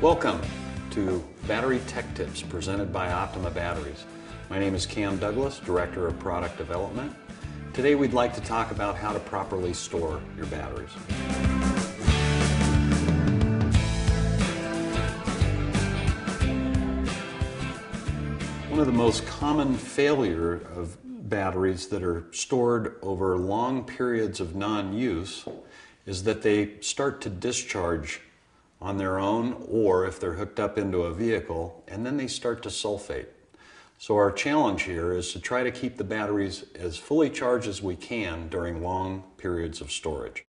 Welcome to Battery Tech Tips presented by OPTIMA Batteries. My name is Cam Douglas, Director of Product Development. Today we'd like to talk about how to properly store your batteries. One of the most common failures of batteries that are stored over long periods of non-use is that they start to discharge on their own, or if they're hooked up into a vehicle, and then they start to sulfate. So our challenge here is to try to keep the batteries as fully charged as we can during long periods of storage.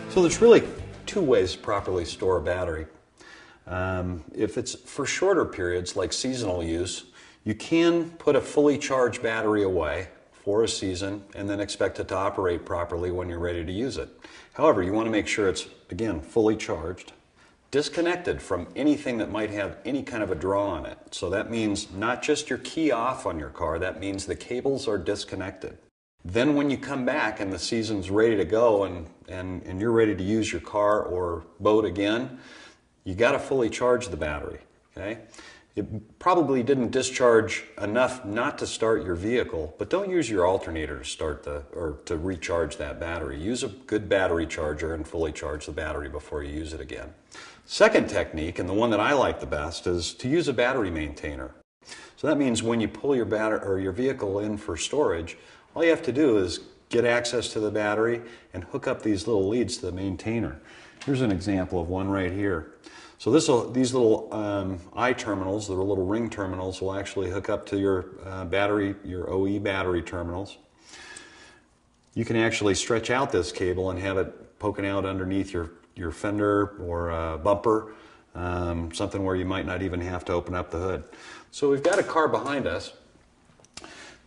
So there's really two ways to properly store a battery. If it's for shorter periods like seasonal use, you can put a fully charged battery away for a season and then expect it to operate properly when you're ready to use it. However, you want to make sure it's, again, fully charged, disconnected from anything that might have any kind of a draw on it. So that means not just your key off on your car, that means the cables are disconnected. Then when you come back and the season's ready to go and you're ready to use your car or boat again, you got to fully charge the battery, okay? It probably didn't discharge enough not to start your vehicle, but don't use your alternator to start to recharge that battery. Use a good battery charger and fully charge the battery before you use it again. Second technique, and the one that I like the best, is to use a battery maintainer. So that means when you pull your vehicle in for storage, all you have to do is get access to the battery and hook up these little leads to the maintainer. Here's an example of one right here. So these little eye terminals, the little ring terminals, will actually hook up to your battery, your OE battery terminals. You can actually stretch out this cable and have it poking out underneath your fender or bumper, something where you might not even have to open up the hood. So we've got a car behind us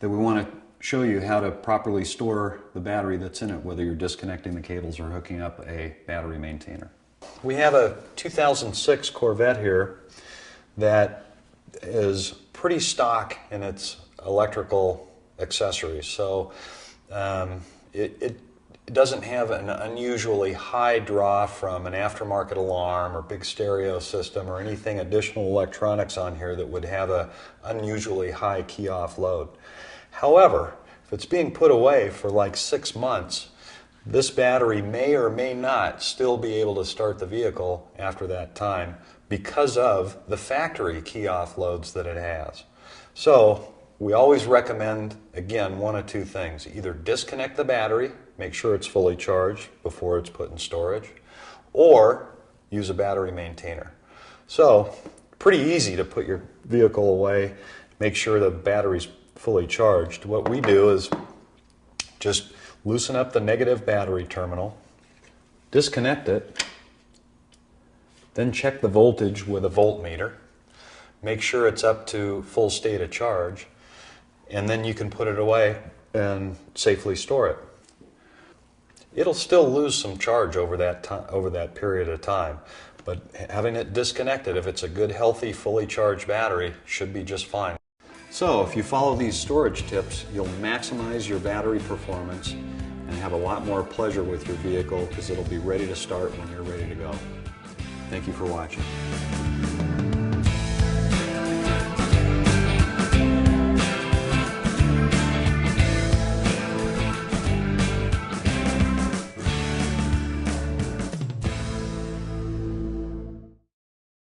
that we want to show you how to properly store the battery that's in it, whether you're disconnecting the cables or hooking up a battery maintainer. We have a 2006 Corvette here that is pretty stock in its electrical accessories. So it doesn't have an unusually high draw from an aftermarket alarm or big stereo system or anything additional electronics on here that would have an unusually high key off load. However, if it's being put away for like 6 months, this battery may or may not still be able to start the vehicle after that time because of the factory key off loads that it has. So we always recommend, again, one of two things. Either disconnect the battery, make sure it's fully charged before it's put in storage, or use a battery maintainer. So pretty easy to put your vehicle away, make sure the battery's fully charged. What we do is just loosen up the negative battery terminal, disconnect it, then check the voltage with a voltmeter, make sure it's up to full state of charge, and then you can put it away and safely store it. It'll still lose some charge over that period of time, but having it disconnected, if it's a good, healthy, fully charged battery, should be just fine. So if you follow these storage tips, you'll maximize your battery performance and have a lot more pleasure with your vehicle because it'll be ready to start when you're ready to go. Thank you for watching.